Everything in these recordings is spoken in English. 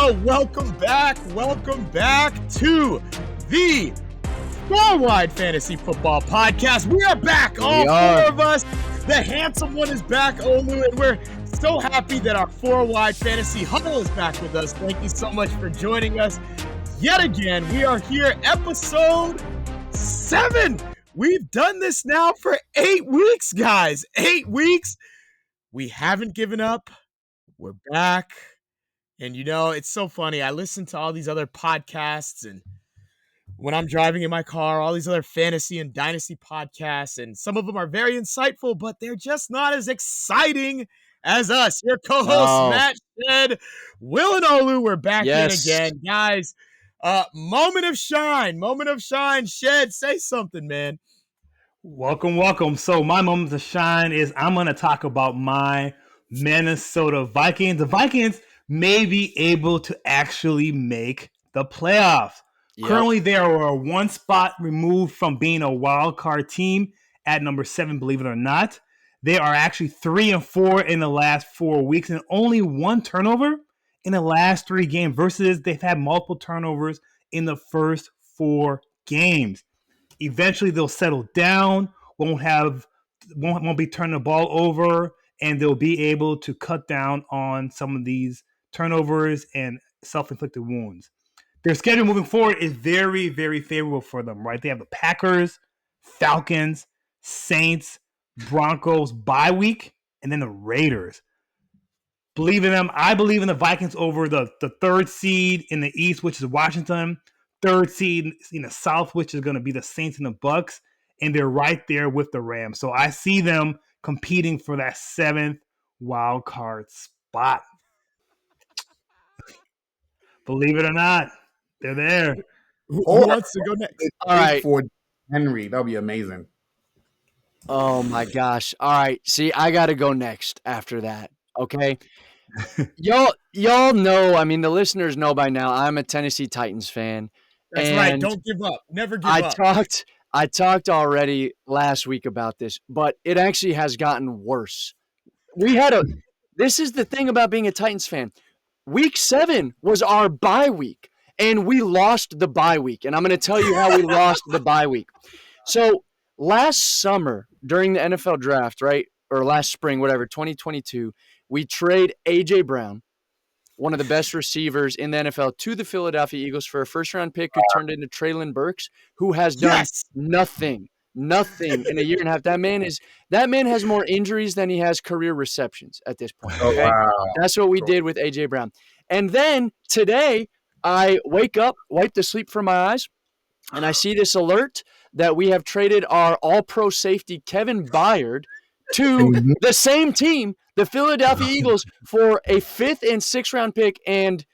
Welcome back to the Four Wide Fantasy Football Podcast. We are back, all four of us. The handsome one is back, Olu, and we're so happy that our Four Wide Fantasy Huddle is back with us. Thank you so much for joining us yet again. We are here, episode 7. We've done this now for 8 weeks, guys. 8 weeks. We haven't given up. We're back. And, you know, it's so funny. I listen to all these other podcasts, and when I'm driving in my car, all these other fantasy and dynasty podcasts, and some of them are very insightful, but they're just not as exciting as us. Your co-hosts, Matt, Shed, Will, and Olu, we're back in again. Guys, moment of shine. Shed, say something, man. Welcome. So my moment of shine is I'm going to talk about my Minnesota Vikings. The Vikings may be able to actually make the playoffs. Yep. Currently, they are one spot removed from being a wild card team at number 7, believe it or not. They are actually 3-4 in the last 4 weeks and only 1 turnover in the last 3 games versus they've had multiple turnovers in the first 4 games. Eventually, they'll settle down, won't be turning the ball over, and they'll be able to cut down on some of these turnovers and self-inflicted wounds. Their schedule moving forward is very, very favorable for them, right? They have the Packers, Falcons, Saints, Broncos bye week, and then the Raiders. Believe in them. I believe in the Vikings over the 3rd seed in the East, which is Washington, 3rd seed in the South, which is going to be the Saints and the Bucks, and they're right there with the Rams. So I see them competing for that 7th wild card spot. Believe it or not, they're there. Who wants to go next? All right. For Henry, that'll be amazing. Oh, my gosh. All right. See, I got to go next after that, okay? Y'all know, I mean, the listeners know by now, I'm a Tennessee Titans fan. That's right. Don't give up. Never give up. I talked already last week about this, but it actually has gotten worse. This is the thing about being a Titans fan. Week 7 was our bye week, and we lost the bye week. And I'm going to tell you how we lost the bye week. So last summer during the NFL draft, right, or last spring, whatever, 2022, we trade A.J. Brown, one of the best receivers in the NFL, to the Philadelphia Eagles for a first-round pick who turned into Treylon Burks, who has done nothing in a year and a half. That man has more injuries than he has career receptions at this point. Okay? Oh, wow. That's what we did with A.J. Brown. And then today I wake up, wipe the sleep from my eyes, and I see this alert that we have traded our all-pro safety Kevin Byard to the same team, the Philadelphia Eagles, for a 5th and 6th round pick and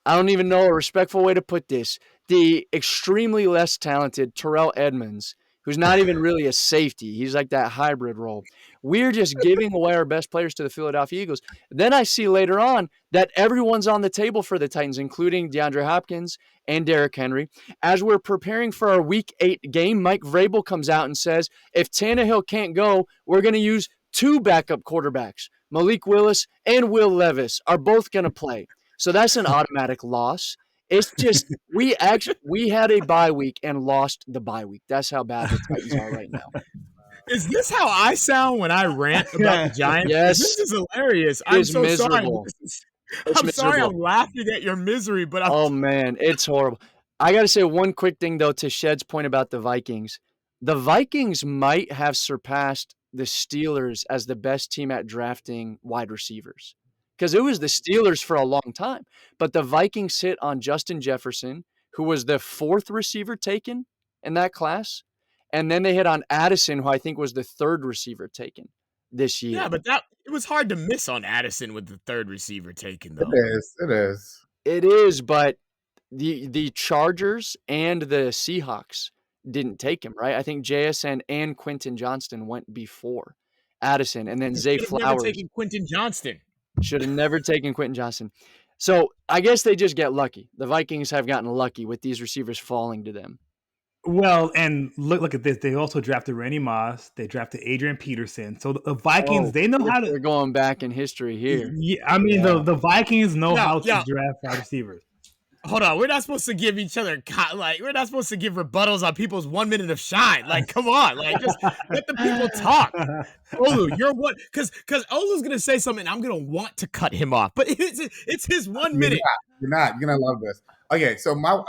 I don't even know a respectful way to put this, the extremely less talented Terrell Edmonds, who's not even really a safety. He's like that hybrid role. We're just giving away our best players to the Philadelphia Eagles. Then I see later on that everyone's on the table for the Titans, including DeAndre Hopkins and Derrick Henry. As we're preparing for our Week 8 game, Mike Vrabel comes out and says, if Tannehill can't go, we're going to use 2 backup quarterbacks. Malik Willis and Will Levis are both going to play. So that's an automatic loss. It's just we had a bye week and lost the bye week. That's how bad the Titans are right now. Is this how I sound when I rant about the Giants? Yes. This is hilarious. I'm so miserable. sorry. Sorry I'm laughing at your misery, but oh, man, it's horrible. I got to say one quick thing, though, to Shed's point about the Vikings. The Vikings might have surpassed the Steelers as the best team at drafting wide receivers. Because it was the Steelers for a long time. But the Vikings hit on Justin Jefferson, who was the 4th receiver taken in that class. And then they hit on Addison, who I think was the 3rd receiver taken this year. Yeah, but it was hard to miss on Addison with the 3rd receiver taken, though. It is, but the Chargers and the Seahawks didn't take him, right? I think JSN and Quentin Johnston went before Addison, and then Zay Flowers. Never taken Quentin Johnston. Should have never taken Quentin Johnston. So I guess they just get lucky. The Vikings have gotten lucky with these receivers falling to them. Well, and look at this. They also drafted Randy Moss. They drafted Adrian Peterson. So the Vikings, they know how to. We're going back in history here. Yeah, I mean, Yeah. the Vikings know Yeah, how to yeah. draft wide receivers. Hold on, we're not supposed to give each other we're not supposed to give rebuttals on people's 1 minute of shine. Like, come on, like just let the people talk. Olu, you're what? Because Olu's gonna say something, I'm gonna want to cut him off, but it's his 1 minute. You're not. You're gonna love this. Okay, so my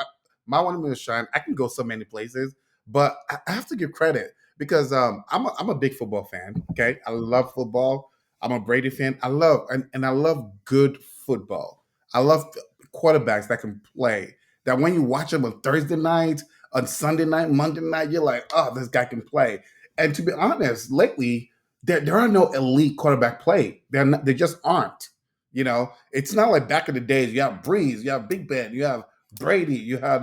1 minute shine. I can go so many places, but I have to give credit because I'm a big football fan. Okay, I love football. I'm a Brady fan. I love good football. I love quarterbacks that can play. That when you watch them on Thursday night, on Sunday night, Monday night, you're like, oh, this guy can play. And to be honest, lately there are no elite quarterback play. They just aren't. You know, it's not like back in the days. You have Breeze, you have Big Ben, you have Brady, you had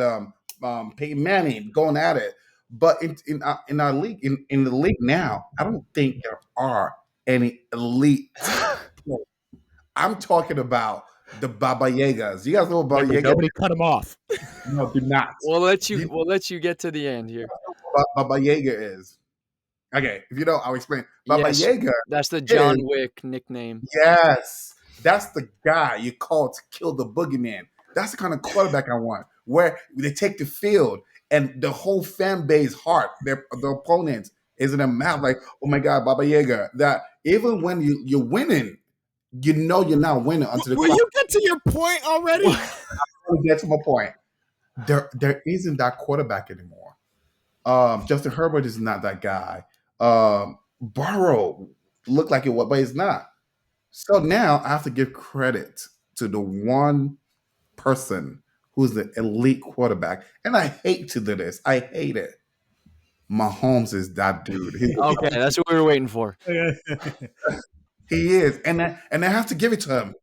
Peyton Manning going at it. But in our league, in the league now, I don't think there are any elite. I'm talking about the Baba Yagas. You guys know what Baba Yaga? Nobody cut him off. No, do not. We'll let you get to the end here. Baba Yaga is. Okay, if you don't, I'll explain. Baba Yes, Yaga. that's the John Wick nickname. Yes, that's the guy you call to kill the boogeyman. That's the kind of quarterback I want, where they take the field and the whole fan base heart, the opponents is in their mouth like, oh my God, Baba Yaga. That even when you're winning, you know you're not winning until the Will you get to your point already? I'll get to my point. There isn't that quarterback anymore. Justin Herbert is not that guy. Burrow looked like it was, but he's not. So now I have to give credit to the one person who's the elite quarterback. And I hate to do this. I hate it. Mahomes is that dude. Okay, that's what we were waiting for. He is. And I have to give it to him.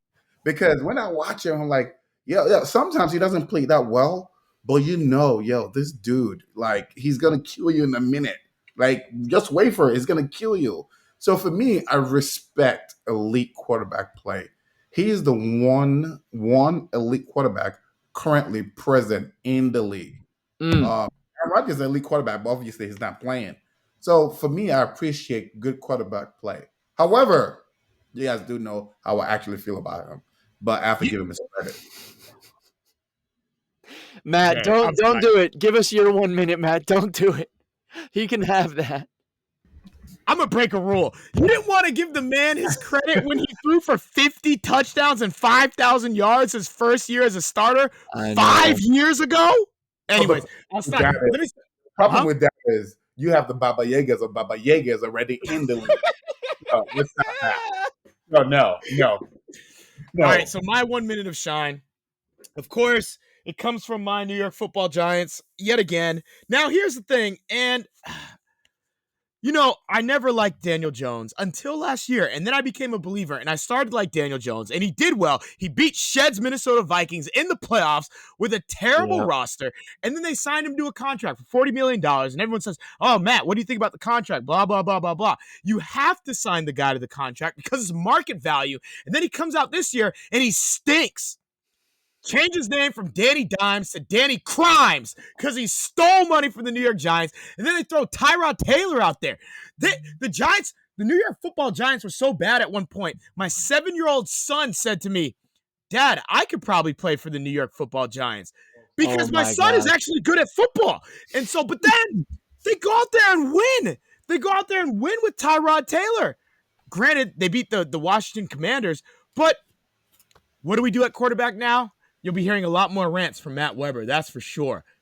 Because when I watch him, I'm like, yo, sometimes he doesn't play that well, but this dude, like, he's gonna kill you in a minute. Like, just wait for it. He's gonna kill you. So for me, I respect elite quarterback play. He is the one elite quarterback currently present in the league. Aaron Rodgers is an elite quarterback, but obviously he's not playing. So for me, I appreciate good quarterback play. However, you guys do know how I actually feel about him, but I have to give him his credit. Matt, Okay, don't do it. Give us your 1 minute, Matt. Don't do it. He can have that. I'm gonna break a rule. You didn't want to give the man his credit when he threw for 50 touchdowns and 5,000 yards his first year as a starter 5 years ago. Anyways, I'll stop. The problem with that is you have the Baba Yagas or Baba Yagas already in the league. No, it's not that. No. All right, so my 1 minute of shine, of course, it comes from my New York Football Giants yet again. Now, here's the thing, and I never liked Daniel Jones until last year, and then I became a believer, and I started like Daniel Jones, and he did well. He beat Shed's Minnesota Vikings in the playoffs with a terrible roster, and then they signed him to a contract for $40 million, and everyone says, oh, Matt, what do you think about the contract? Blah, blah, blah, blah, blah. You have to sign the guy to the contract because it's market value, and then he comes out this year, and he stinks. Changed his name from Danny Dimes to Danny Crimes because he stole money from the New York Giants. And then they throw Tyrod Taylor out there. The Giants, the New York Football Giants were so bad at one point. My 7-year-old son said to me, Dad, I could probably play for the New York Football Giants because my son is actually good at football. And so, but then they go out there and win. They go out there and win with Tyrod Taylor. Granted, they beat the Washington Commanders, but what do we do at quarterback now? You'll be hearing a lot more rants from Matt Weber, that's for sure.